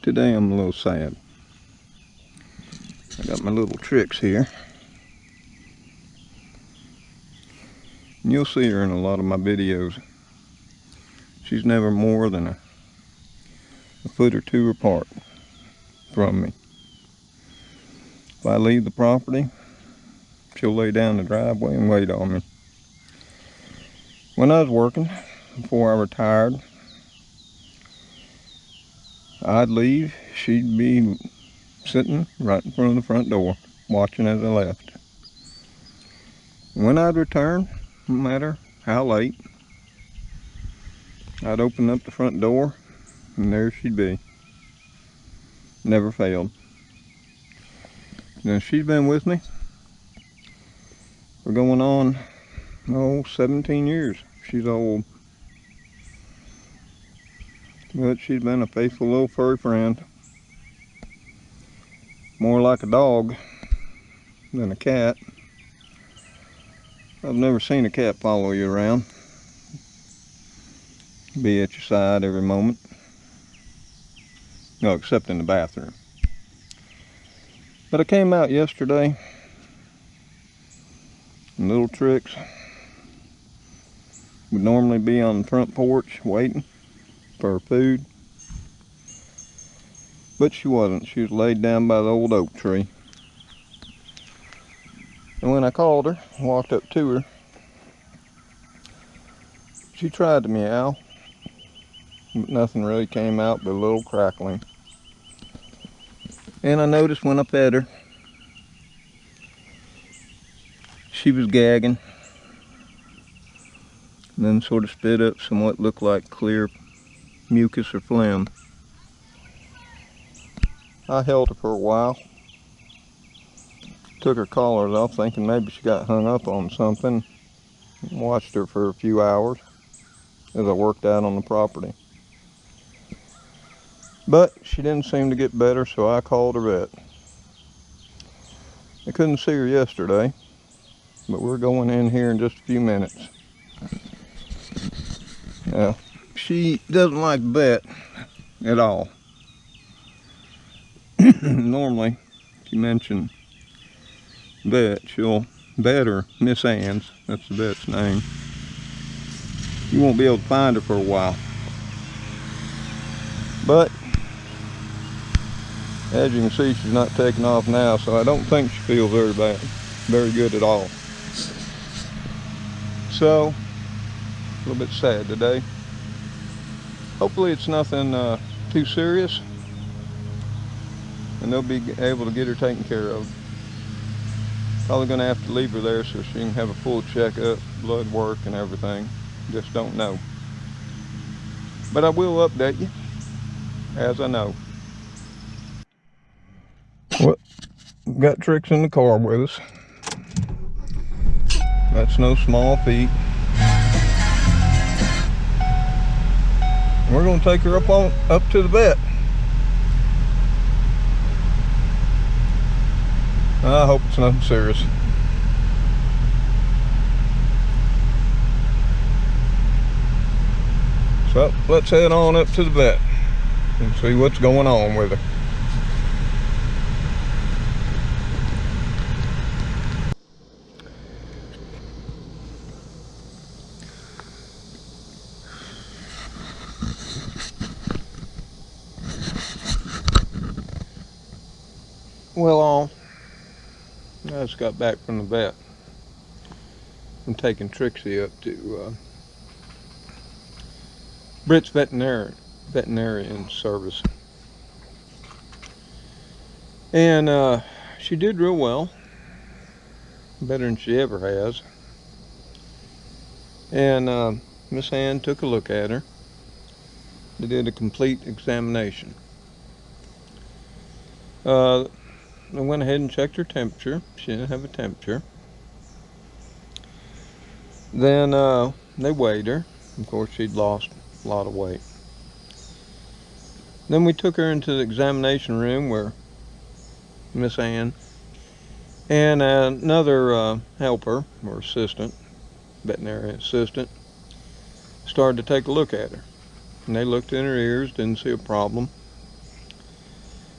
Today I'm a little sad. I got my little Trix here. And you'll see her in a lot of my videos. She's never more than a foot or two apart from me. If I leave the property, she'll lay down the driveway and wait on me. When I was working, before I retired, I'd leave, she'd be sitting right in front of the front door, watching as I left. When I'd return, no matter how late, I'd open up the front door, and there she'd be. Never failed. Now, she's been with me for going on, 17 years. She's old. But she's been a faithful little furry friend. More like a dog than a cat. I've never seen a cat follow you around. Be at your side every moment. No, except in the bathroom. But I came out yesterday, and little Trix would normally be on the front porch waiting for her food. But she wasn't. She was laid down by the old oak tree. And when I called her, walked up to her, she tried to meow, but nothing really came out but a little crackling. And I noticed when I fed her, she was gagging, and then sort of spit up some what looked like clear mucus or phlegm. I held her for a while, took her collars off thinking maybe she got hung up on something, watched her for a few hours as I worked out on the property. But she didn't seem to get better, so I called her vet. I couldn't see her yesterday, but we're going in here in just a few minutes. Now, she doesn't like vet at all. Normally, if you mention vet, she'll vet her Miss Ann's, that's the vet's name. You won't be able to find her for a while. But as you can see, she's not taking off now, so I don't think she feels very bad, very good at all. So, a little bit sad today. Hopefully it's nothing too serious, and they'll be able to get her taken care of. Probably going to have to leave her there so she can have a full checkup, blood work and everything. Just don't know. But I will update you as I know. Well, got Trix in the car with us. That's no small feat. We're going to take her up to the vet. I hope it's nothing serious. So let's head on up to the vet and see what's going on with her. Well, I just got back from the vet. I'm taking Trixie up to Britt's veterinarian service. And she did real well. Better than she ever has. And Miss Ann took a look at her. They did a complete examination. I went ahead and checked her temperature. She didn't have a temperature. Then they weighed her. Of course, she'd lost a lot of weight. Then we took her into the examination room where Miss Ann and another helper or assistant, veterinary assistant, started to take a look at her. And they looked in her ears, didn't see a problem.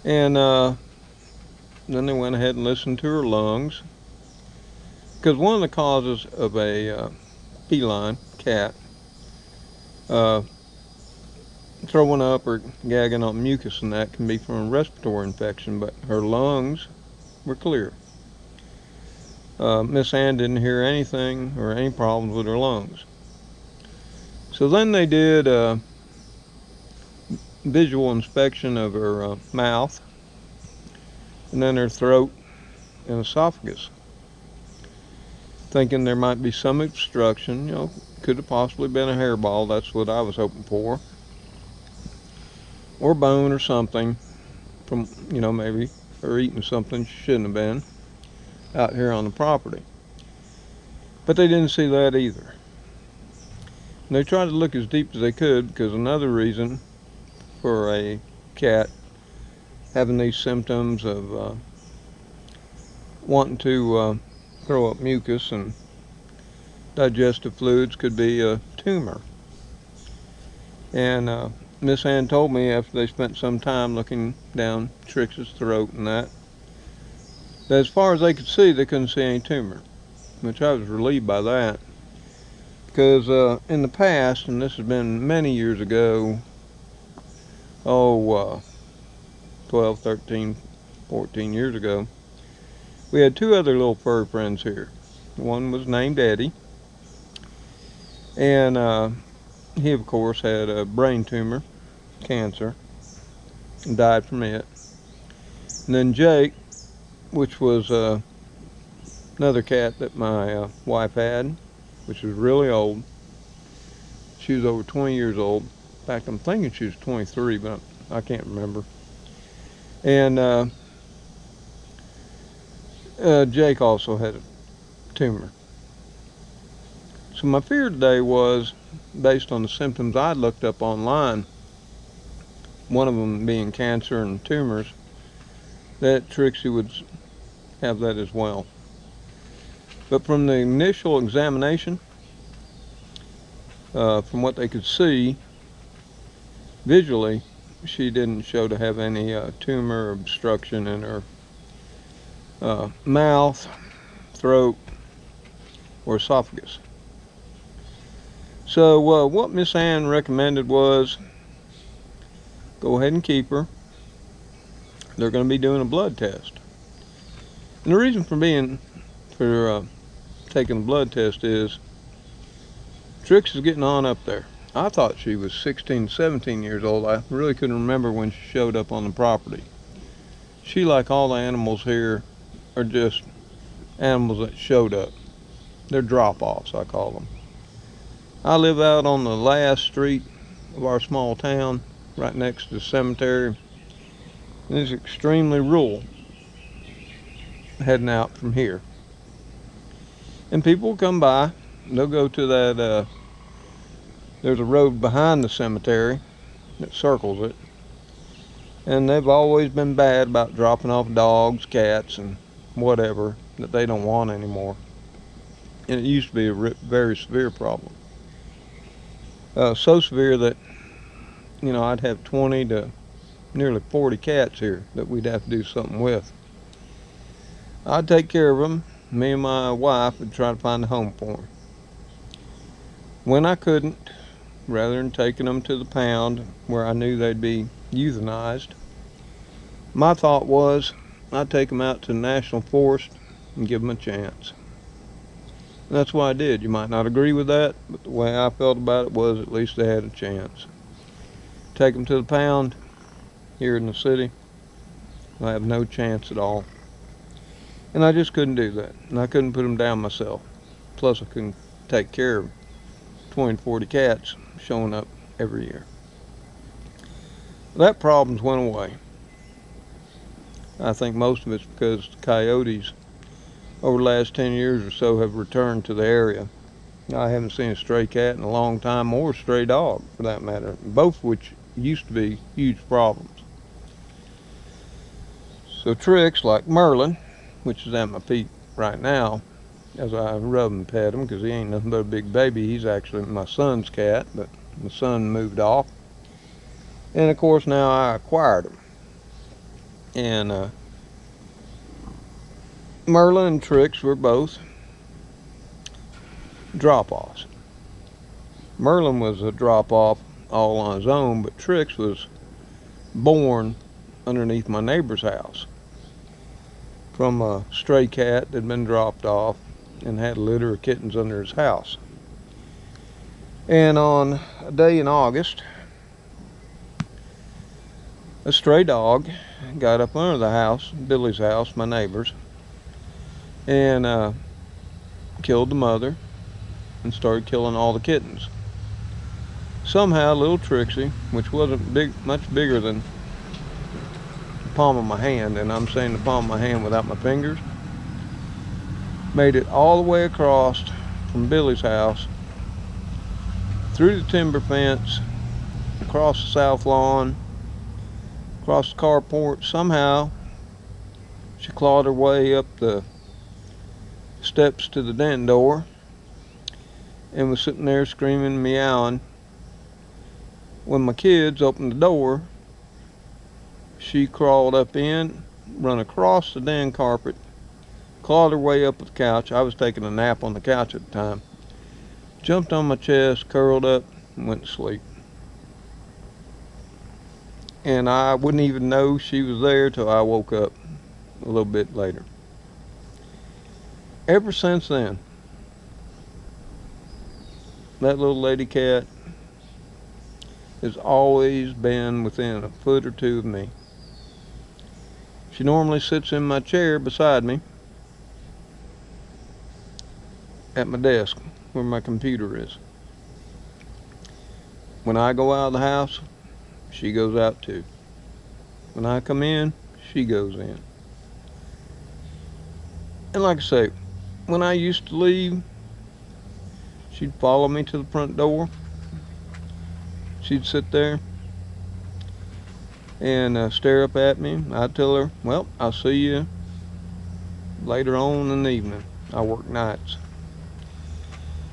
And then they went ahead and listened to her lungs. Because one of the causes of a feline cat throwing up or gagging on mucus and that can be from a respiratory infection, but her lungs were clear. Miss Ann didn't hear anything or any problems with her lungs. So then they did a visual inspection of her mouth and then her throat and esophagus, thinking there might be some obstruction. Could have possibly been a hairball. That's what I was hoping for. Or bone or something from, maybe her eating something she shouldn't have been out here on the property. But they didn't see that either. And they tried to look as deep as they could, because another reason for a cat having these symptoms of wanting to throw up mucus and digestive fluids could be a tumor. And Miss Ann told me after they spent some time looking down Trix's throat and that as far as they could see, they couldn't see any tumor, which I was relieved by that. Because in the past, and this has been many years ago, 12, 13, 14 years ago, we had two other little furry friends here. One was named Eddie, and he of course had a brain tumor, cancer, and died from it. And then Jake, which was another cat that my wife had, which was really old. She was over 20 years old. In fact, I'm thinking she was 23, but I can't remember. And Jake also had a tumor. So my fear today was, based on the symptoms I looked up online, one of them being cancer and tumors, that Trixie would have that as well. But from the initial examination, from what they could see visually, she didn't show to have any tumor or obstruction in her mouth, throat, or esophagus. So what Miss Ann recommended was go ahead and keep her. They're going to be doing a blood test. And the reason for taking the blood test is Trix is getting on up there. I thought she was 16, 17 years old. I really couldn't remember when she showed up on the property. She, like all the animals here, are just animals that showed up. They're drop-offs, I call them. I live out on the last street of our small town, right next to the cemetery. And it's extremely rural, heading out from here. And people will come by. They'll go to that, there's a road behind the cemetery that circles it. And they've always been bad about dropping off dogs, cats, and whatever that they don't want anymore. And it used to be a very severe problem. So severe that, I'd have 20 to nearly 40 cats here that we'd have to do something with. I'd take care of them. Me and my wife would try to find a home for them. When I couldn't, rather than taking them to the pound where I knew they'd be euthanized, my thought was I'd take them out to the national forest and give them a chance. And that's what I did. You might not agree with that, but the way I felt about it was at least they had a chance. Take them to the pound here in the city, I have no chance at all. And I just couldn't do that. And I couldn't put them down myself. Plus I couldn't take care of 20 to 40 cats showing up every year. That problem's went away. I think most of it's because the coyotes over the last 10 years or so have returned to the area. I haven't seen a stray cat in a long time, or a stray dog for that matter, both of which used to be huge problems. So Trix, like Merlin, which is at my feet right now, as I rub and pet him, because he ain't nothing but a big baby. He's actually my son's cat, but my son moved off. And of course now I acquired him. And Merlin and Trix were both drop-offs. Merlin was a drop-off all on his own, but Trix was born underneath my neighbor's house from a stray cat that had been dropped off and had a litter of kittens under his house. And on a day in August, a stray dog got up under the house, Billy's house, my neighbor's, and killed the mother and started killing all the kittens. Somehow little Trixie, which wasn't much bigger than the palm of my hand, and I'm saying the palm of my hand without my fingers, made it all the way across from Billy's house, through the timber fence, across the south lawn, across the carport. Somehow she clawed her way up the steps to the den door and was sitting there screaming, meowing. When my kids opened the door, she crawled up in, run across the den carpet, clawed her way up the couch. I was taking a nap on the couch at the time. Jumped on my chest, curled up, and went to sleep. And I wouldn't even know she was there till I woke up a little bit later. Ever since then, that little lady cat has always been within a foot or two of me. She normally sits in my chair beside me at my desk where my computer is. When I go out of the house, she goes out too. When I come in, she goes in. And like I say, when I used to leave, she'd follow me to the front door. She'd sit there and stare up at me. I'd tell her, well, I'll see you later on in the evening. I work nights.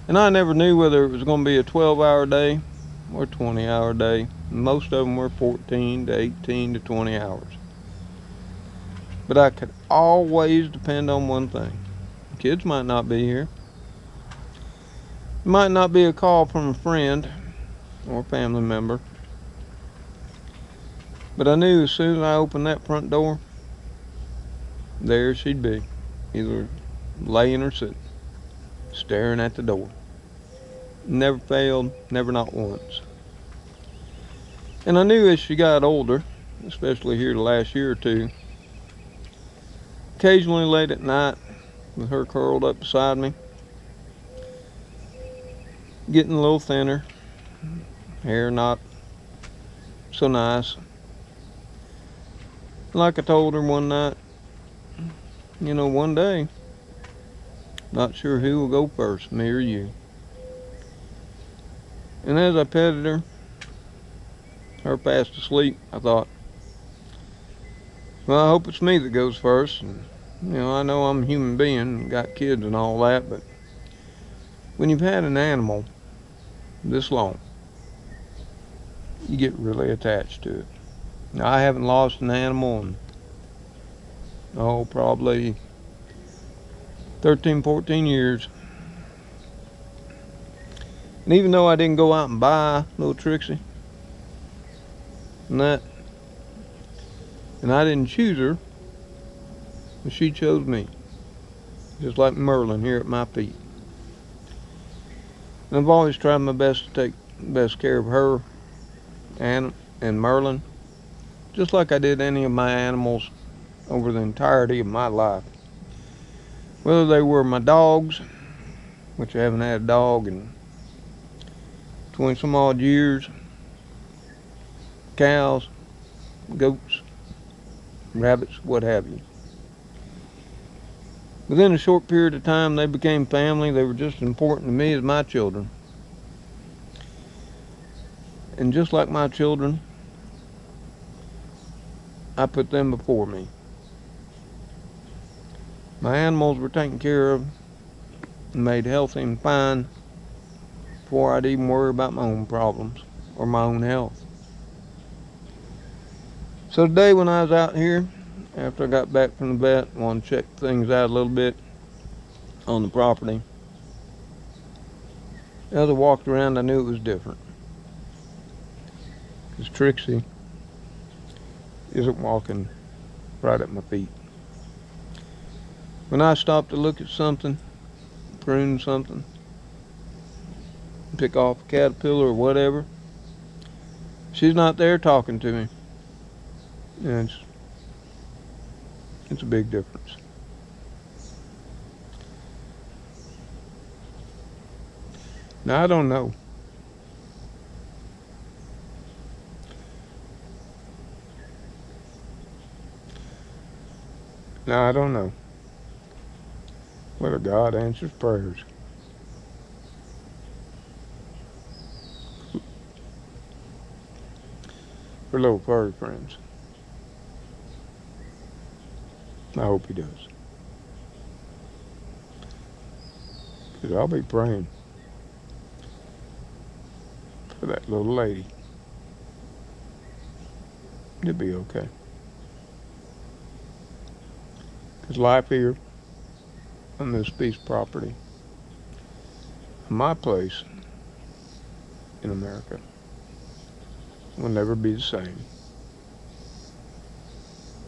And I never knew whether it was going to be a 12-hour day or a 20-hour day. Most of them were 14 to 18 to 20 hours. But I could always depend on one thing. Kids might not be here. It might not be a call from a friend or a family member. But I knew as soon as I opened that front door, there she'd be, either laying or sitting, staring at the door. Never failed, never not once. And I knew as she got older, especially here the last year or two, occasionally late at night with her curled up beside me, getting a little thinner, hair not so nice. Like I told her one night, you know, one day, not sure who will go first, me or you. And as I petted her fast asleep, I thought, well, I hope it's me that goes first. And, you know, I know I'm a human being, got kids and all that, but when you've had an animal this long, you get really attached to it. Now, I haven't lost an animal in, probably 13, 14 years. And even though I didn't go out and buy little Trixie and I didn't choose her, but she chose me, just like Merlin here at my feet. And I've always tried my best to take the best care of her and Merlin, just like I did any of my animals over the entirety of my life. Whether they were my dogs, which I haven't had a dog in 20 some odd years, cows, goats, rabbits, what have you. Within a short period of time, they became family. They were just as important to me as my children. And just like my children, I put them before me. My animals were taken care of and made healthy and fine before I'd even worry about my own problems or my own health. So today when I was out here after I got back from the vet, wanted to check things out a little bit on the property. As I walked around, I knew it was different. Because Trixie isn't walking right at my feet. When I stop to look at something, prune something, pick off a caterpillar or whatever, she's not there talking to me. And it's a big difference. Now, I don't know. Now, I don't know whether God answers prayers. For little furry friends. I hope he does. Because I'll be praying for that little lady to be okay. Because life here on this piece of property, my place in America, will never be the same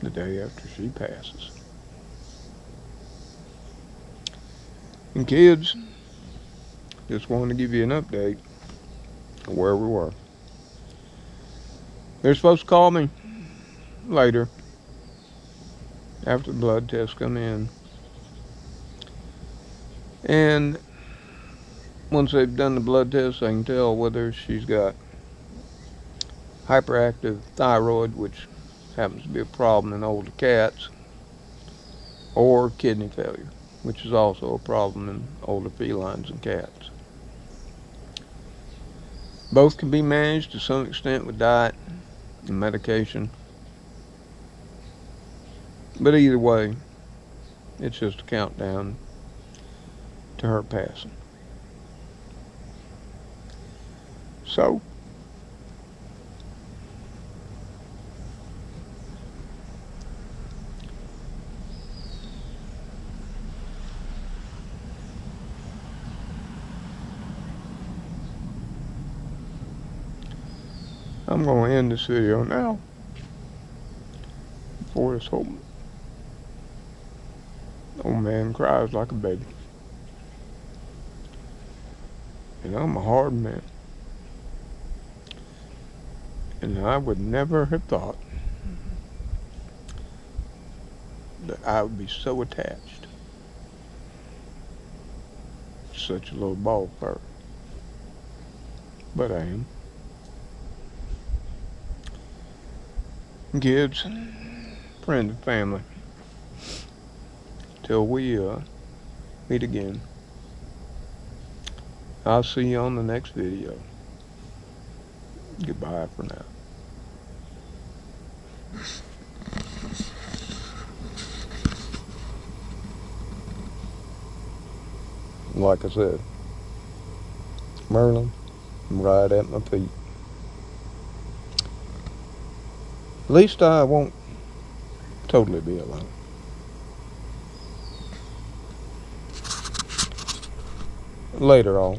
the day after she passes. And kids, just wanted to give you an update of where we were. They're supposed to call me later after the blood tests come in. And once they've done the blood test, they can tell whether she's got hyperactive thyroid, which happens to be a problem in older cats, or kidney failure, which is also a problem in older felines and cats. Both can be managed to some extent with diet and medication. But either way, it's just a countdown to her passing. So, I'm going to end this video now before this whole old man cries like a baby. And I'm a hard man. And I would never have thought that I would be so attached to such a little ball fur. But I am. Kids, friends and family, till we meet again, I'll see you on the next video. Goodbye for now. Like I said, Merlin, right at my feet. At least I won't totally be alone. Later, all.